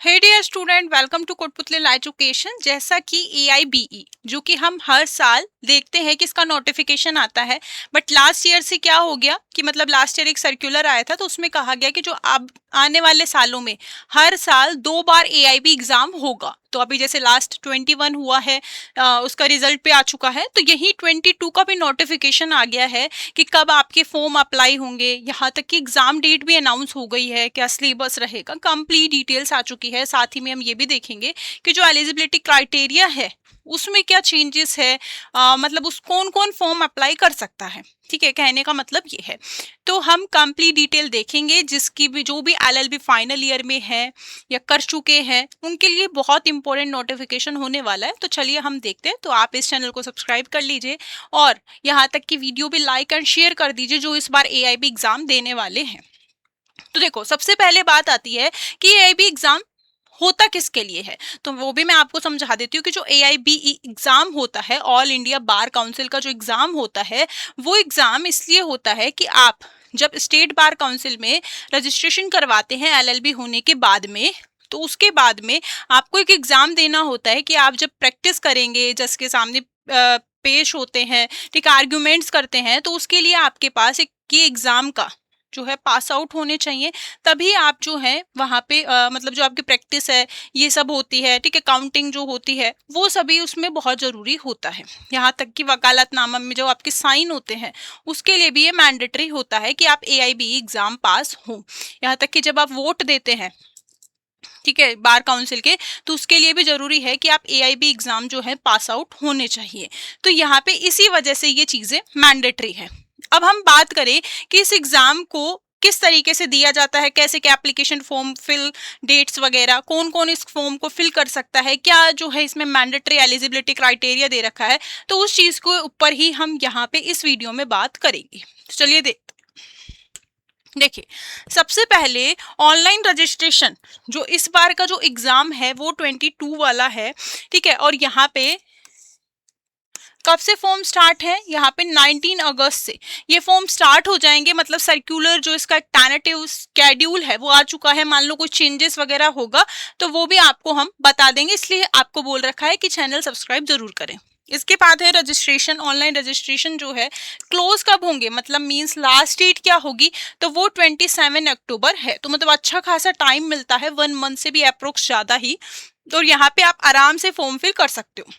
Hey dear student, welcome to Kotputli education. जैसा कि AIBE जो कि हम हर साल देखते हैं कि इसका नोटिफिकेशन आता है, बट लास्ट ईयर से क्या हो गया कि मतलब लास्ट ईयर एक सर्कुलर आया था तो उसमें कहा गया कि जो अब आने वाले सालों में हर साल 2 बार AIB एग्जाम होगा। तो अभी जैसे लास्ट 21 हुआ है, उसका रिजल्ट पे आ चुका है, तो यही 22 का भी नोटिफिकेशन आ गया है कि कब आपके फॉर्म अप्लाई होंगे। यहाँ तक कि एग्जाम डेट भी अनाउंस हो गई है, क्या सिलेबस रहेगा, कंप्लीट डिटेल्स आ चुकी है। साथ ही में हम ये भी देखेंगे कि जो एलिजिबिलिटी क्राइटेरिया है उसमें क्या चेंजेस है, मतलब उस कौन कौन फॉर्म अप्लाई कर सकता है। ठीक है, कहने का मतलब ये है। तो हम कंप्लीट डिटेल देखेंगे, जिसकी भी जो भी LLB फाइनल ईयर में है या कर चुके हैं उनके लिए बहुत इंपॉर्टेंट नोटिफिकेशन होने वाला है। तो चलिए हम देखते हैं। तो आप इस चैनल को सब्सक्राइब कर लीजिए और यहाँ तक कि वीडियो भी लाइक एंड शेयर कर दीजिए जो इस बार AIB एग्जाम देने वाले हैं। तो देखो, सबसे पहले बात आती है कि AIB एग्जाम होता किसके लिए है, तो वो भी मैं आपको समझा देती हूँ कि जो AIBE एग्जाम होता है, ऑल इंडिया बार काउंसिल का जो एग्जाम होता है, वो एग्जाम इसलिए होता है कि आप जब स्टेट बार काउंसिल में रजिस्ट्रेशन करवाते हैं LLB होने के बाद में, तो उसके बाद में आपको एक एग्जाम देना होता है कि आप जब प्रैक्टिस करेंगे, जज के सामने पेश होते हैं, ठीक, आर्ग्यूमेंट्स करते हैं, तो उसके लिए आपके पास एक ये एग्जाम का जो है पास आउट होने चाहिए। तभी आप जो है वहाँ पे मतलब जो आपकी प्रैक्टिस है ये सब होती है, ठीक है, काउंटिंग जो होती है वो सभी उसमें बहुत ज़रूरी होता है। यहाँ तक कि वकालतनामा में जो आपके साइन होते हैं उसके लिए भी ये मैंडेटरी होता है कि आप AIBE एग्ज़ाम पास हों। यहाँ तक कि जब आप वोट देते हैं, ठीक है, बार काउंसिल के, तो उसके लिए भी जरूरी है कि आप AIB एग्जाम जो है पास आउट होने चाहिए। तो यहाँ पे इसी वजह से ये चीजें मैंडेटरी है। अब हम बात करें कि इस एग्जाम को किस तरीके से दिया जाता है, कैसे क्या एप्लीकेशन फॉर्म फिल, डेट्स वगैरह, कौन कौन इस फॉर्म को फिल कर सकता है, क्या जो है इसमें मैंडेटरी एलिजिबिलिटी क्राइटेरिया दे रखा है, तो उस चीज को ऊपर ही हम यहाँ पे इस वीडियो में बात करेंगे। तो चलिए देखते। देखिए, सबसे पहले ऑनलाइन रजिस्ट्रेशन जो इस बार का जो एग्जाम है वो 22 वाला है, ठीक है। और यहाँ पे कब से फॉर्म स्टार्ट है, यहाँ पे 19 अगस्त से ये फॉर्म स्टार्ट हो जाएंगे। मतलब सर्कुलर जो इसका टेंटेटिव स्केड्यूल है वो आ चुका है। मान लो कोई चेंजेस वगैरह होगा तो वो भी आपको हम बता देंगे, इसलिए आपको बोल रखा है कि चैनल सब्सक्राइब जरूर करें। इसके बाद है रजिस्ट्रेशन। ऑनलाइन रजिस्ट्रेशन जो है क्लोज कब होंगे, मतलब मींस लास्ट डेट क्या होगी, तो वो 27 अक्टूबर है। तो मतलब अच्छा खासा टाइम मिलता है, 1 मंथ से भी अप्रोक्स ज्यादा ही। तो यहाँ पे आप आराम से फॉर्म फिल कर सकते हो।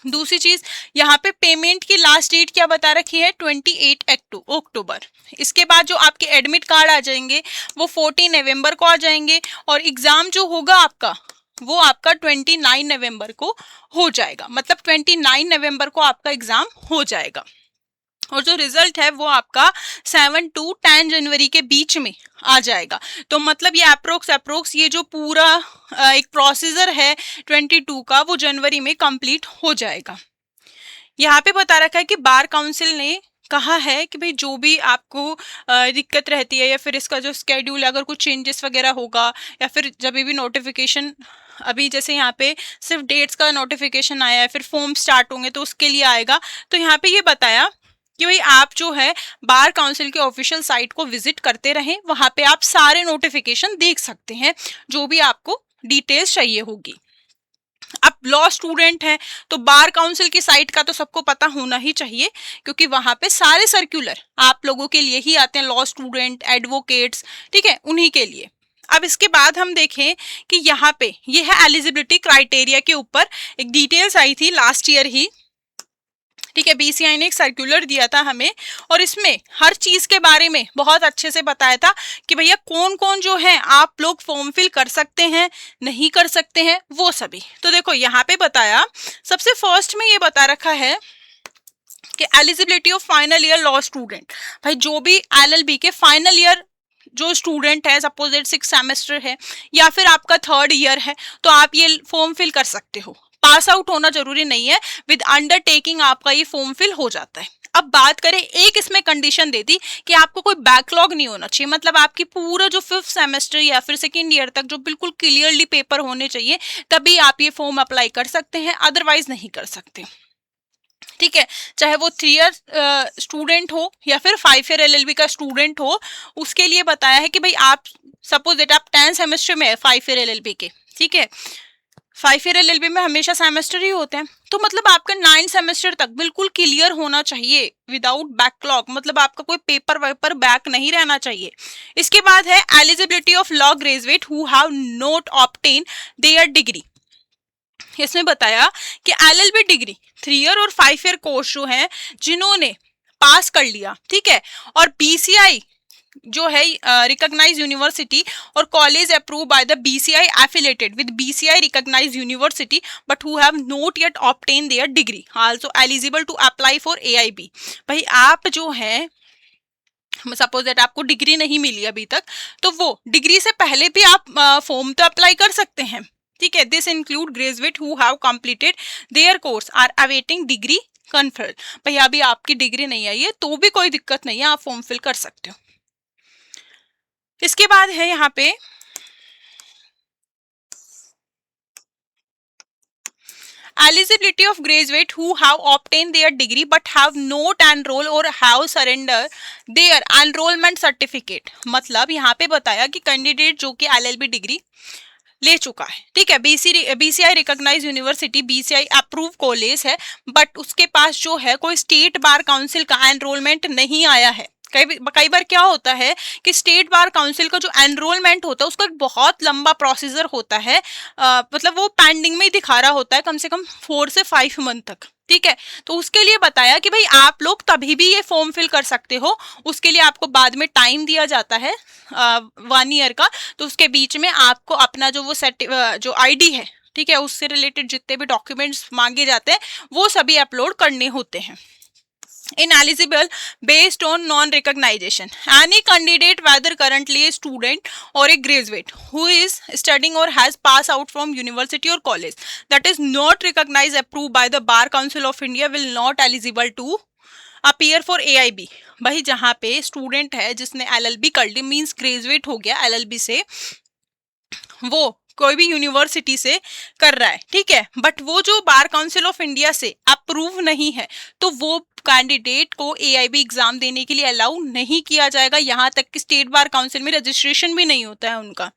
दूसरी चीज, यहाँ पे पेमेंट की लास्ट डेट क्या बता रखी है, 28 अक्टूबर। इसके बाद जो आपके एडमिट कार्ड आ जाएंगे वो 14 नवंबर को आ जाएंगे, और एग्जाम जो होगा आपका वो आपका 29 नवंबर को हो जाएगा। मतलब 29 नवंबर को आपका एग्जाम हो जाएगा, और जो रिजल्ट है वो आपका 7 to 10 जनवरी के बीच में आ जाएगा। तो मतलब ये अप्रोक्स ये जो पूरा एक प्रोसीजर है 22 का, वो जनवरी में कंप्लीट हो जाएगा। यहाँ पे बता रखा है कि बार काउंसिल ने कहा है कि भाई जो भी आपको दिक्कत रहती है, या फिर इसका जो स्केड्यूल, अगर कुछ चेंजेस वगैरह होगा, या फिर जब भी नोटिफिकेशन, अभी जैसे यहाँ पे सिर्फ डेट्स का नोटिफिकेशन आया है, फिर फॉर्म स्टार्ट होंगे तो उसके लिए आएगा। तो यहाँ पे ये बताया कि भाई आप जो है बार काउंसिल के ऑफिशियल साइट को विजिट करते रहें, वहां पे आप सारे नोटिफिकेशन देख सकते हैं जो भी आपको डिटेल्स चाहिए होगी। आप लॉ स्टूडेंट हैं तो बार काउंसिल की साइट का तो सबको पता होना ही चाहिए, क्योंकि वहां पे सारे सर्कुलर आप लोगों के लिए ही आते हैं, लॉ स्टूडेंट, एडवोकेट्स, ठीक है, उन्हीं के लिए। अब इसके बाद हम देखें कि यहाँ पे ये है एलिजिबिलिटी क्राइटेरिया के ऊपर एक डिटेल्स आई थी लास्ट ईयर ही, ठीक है। BCI ने एक सर्कुलर दिया था हमें, और इसमें हर चीज के बारे में बहुत अच्छे से बताया था कि भैया कौन कौन जो है आप लोग फॉर्म फिल कर सकते हैं, नहीं कर सकते हैं, वो सभी। तो देखो यहाँ पे बताया, सबसे फर्स्ट में ये बता रखा है कि eligibility of final year law student. भाई जो भी LLB के फाइनल ईयर जो स्टूडेंट है, सपोज दैट 6 सेमेस्टर है या फिर आपका 3rd ईयर है, तो आप ये फॉर्म फिल कर सकते हो। पास आउट होना जरूरी नहीं है, विद अंडरटेकिंग आपका ये फॉर्म फिल हो जाता है। अब बात करें, एक इसमें कंडीशन दे दी कि आपको कोई बैकलॉग नहीं होना चाहिए, मतलब आपकी पूरा जो 5th सेमेस्टर या फिर 2nd ईयर तक जो बिल्कुल क्लियरली पेपर होने चाहिए, तभी आप ये फॉर्म अप्लाई कर सकते हैं, अदरवाइज नहीं कर सकते। ठीक है, चाहे वो 3 ईयर स्टूडेंट हो या फिर 5 ईयर एलएलबी का स्टूडेंट हो, उसके लिए बताया है कि भाई आप सपोज दैट आप 10 सेमेस्टर में है 5 ईयर एलएलबी के, ठीक है, 5 ईयर एलएलबी में हमेशा सेमेस्टर ही होते हैं, तो मतलब आपका 9 सेमेस्टर तक बिल्कुल क्लियर होना चाहिए विदाउट बैकलॉग, मतलब आपका कोई पेपर वेपर बैक नहीं रहना चाहिए। इसके बाद है eligibility of law graduate who have not obtain their degree. इसमें बताया कि एलएलबी डिग्री 3 ईयर और 5 ईयर कोर्स जो है जिन्होंने पास कर लिया, ठीक है, और बीसीआई जो है रिकॉग्नाइज यूनिवर्सिटी और college approve by the BCI affiliated with BCI recognise university but who have not yet obtain their degree also eligible to apply for AIBE. भाई आप जो है सपोज दैट आपको डिग्री नहीं मिली अभी तक, तो वो डिग्री से पहले भी आप फॉर्म तो अप्लाई कर सकते हैं, ठीक है। This include graduate who have completed their course are awaiting degree conferred. भाई अभी आपकी डिग्री नहीं आई है तो भी कोई दिक्कत नहीं है, आप फॉर्म फिल कर सकते हो। इसके बाद है यहाँ पे eligibility of graduate who have obtained their degree but have not enroll or have surrender their enrollment certificate। मतलब यहाँ पे बताया कि कैंडिडेट जो कि एलएलबी डिग्री ले चुका है, ठीक है, BCI recognise university BCI approve college है, बट उसके पास जो है कोई स्टेट बार काउंसिल का एनरोलमेंट नहीं आया है। कई बार क्या होता है कि स्टेट बार काउंसिल का जो एनरोलमेंट होता है उसका एक बहुत लंबा प्रोसीजर होता है, मतलब वो पेंडिंग में ही दिखा रहा होता है कम से कम 4 से 5 मंथ तक, ठीक है। तो उसके लिए बताया कि भाई आप लोग तभी भी ये फॉर्म फिल कर सकते हो, उसके लिए आपको बाद में टाइम दिया जाता है 1 ईयर का, तो उसके बीच में आपको अपना जो वो जो आईडी है, ठीक है, उससे रिलेटेड जितने भी डॉक्यूमेंट्स मांगे जाते हैं वो सभी अपलोड करने होते हैं। Ineligible based on non-recognition. Any candidate, whether currently a student or a graduate who is studying or has passed out from university or college that is not recognized approved by the Bar Council of India will not eligible to appear for AIBE. भाई जहाँ पे student है जिसने LLB कर ली, means graduate हो गया LLB से, वो कोई भी यूनिवर्सिटी से कर रहा है, ठीक है, बट वो जो बार काउंसिल ऑफ इंडिया से अप्रूव नहीं है, तो वो कैंडिडेट को एआईबी एग्जाम देने के लिए अलाउ नहीं किया जाएगा, यहाँ तक कि स्टेट बार काउंसिल में रजिस्ट्रेशन भी नहीं होता है उनका,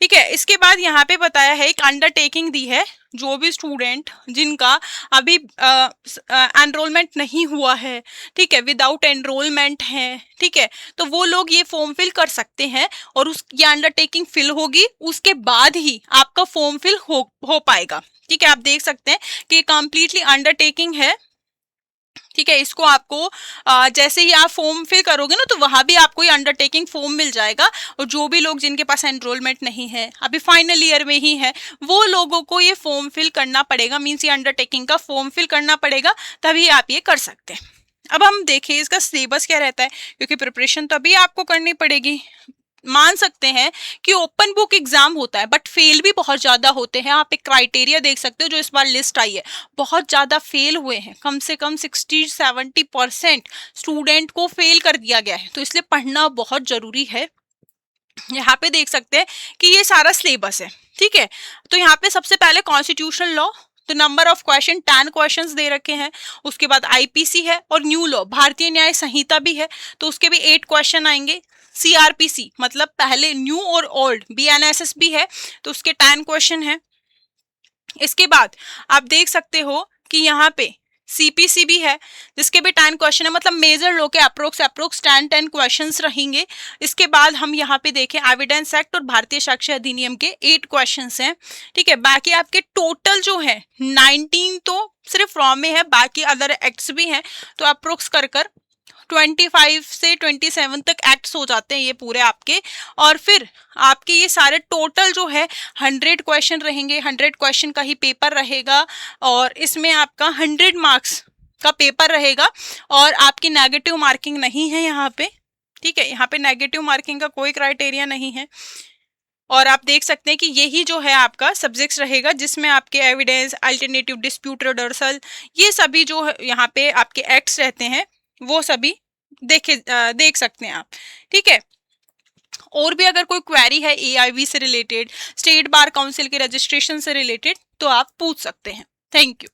ठीक है। इसके बाद यहाँ पे बताया है एक अंडरटेकिंग दी है, जो भी स्टूडेंट जिनका अभी एनरोलमेंट नहीं हुआ है, ठीक है, विदाउट एनरोलमेंट है, ठीक है, तो वो लोग ये फॉर्म फिल कर सकते हैं और उस ये अंडरटेकिंग फिल होगी, उसके बाद ही आपका फॉर्म फिल हो पाएगा, ठीक है। आप देख सकते हैं कि कंप्लीटली अंडरटेकिंग है, ठीक है। इसको आपको जैसे ही आप फॉर्म फिल करोगे ना, तो वहां भी आपको ये अंडरटेकिंग फॉर्म मिल जाएगा, और जो भी लोग जिनके पास एनरोलमेंट नहीं है, अभी फाइनल ईयर में ही है, वो लोगों को ये फॉर्म फिल करना पड़ेगा, मीन्स ये अंडरटेकिंग का फॉर्म फिल करना पड़ेगा, तभी आप ये कर सकते हैं। अब हम देखें इसका सिलेबस क्या रहता है, क्योंकि प्रिपरेशन तो अभी आपको करनी पड़ेगी। मान सकते हैं कि ओपन बुक एग्जाम होता है, बट फेल भी बहुत ज्यादा होते हैं। आप एक क्राइटेरिया देख सकते हो जो इस बार लिस्ट आई है, बहुत ज्यादा फेल हुए हैं, कम से कम 60-70% स्टूडेंट को फेल कर दिया गया है, तो इसलिए पढ़ना बहुत जरूरी है। यहाँ पे देख सकते हैं कि ये सारा सिलेबस है, ठीक है। तो यहाँ पे सबसे पहले कॉन्स्टिट्यूशनल लॉ, तो नंबर ऑफ क्वेश्चन 10 क्वेश्चंस दे रखे हैं। उसके बाद आईपीसी है और न्यू लॉ भारतीय न्याय संहिता भी है, तो उसके भी 8 क्वेश्चन आएंगे। सीआरपीसी मतलब पहले न्यू और ओल्ड, बीएनएसएस भी है, तो उसके 10 क्वेश्चन है। इसके बाद आप देख सकते हो कि यहाँ पे सीपीसी भी है, जिसके भी 10 क्वेश्चन है, मतलब मेजर लो के अप्रोक्स 10 क्वेश्चंस रहेंगे। इसके बाद हम यहाँ पे देखें एविडेंस एक्ट और भारतीय साक्ष्य अधिनियम के 8 क्वेश्चंस हैं, ठीक है। बाकी आपके टोटल जो है 19 तो सिर्फ रॉ में है, बाकी अदर एक्ट्स भी हैं, तो अप्रोक्स कर 25 से 27 तक एक्ट्स हो जाते हैं ये पूरे आपके। और फिर आपके ये सारे टोटल जो है 100 क्वेश्चन रहेंगे, 100 क्वेश्चन का ही पेपर रहेगा, और इसमें आपका 100 मार्क्स का पेपर रहेगा, और आपकी नेगेटिव मार्किंग नहीं है यहाँ पे, ठीक है। यहाँ पे नेगेटिव मार्किंग का कोई क्राइटेरिया नहीं है। और आप देख सकते हैं कि यही जो है आपका सब्जेक्ट्स रहेगा, जिसमें आपके एविडेंस, अल्टरनेटिव डिस्प्यूट रिडर्सल, ये सभी जो यहाँ पे आपके एक्ट्स रहते हैं वो सभी देख सकते हैं आप, ठीक है। और भी अगर कोई क्वेरी है एआईबी से रिलेटेड, स्टेट बार काउंसिल के रजिस्ट्रेशन से रिलेटेड, तो आप पूछ सकते हैं। Thank you.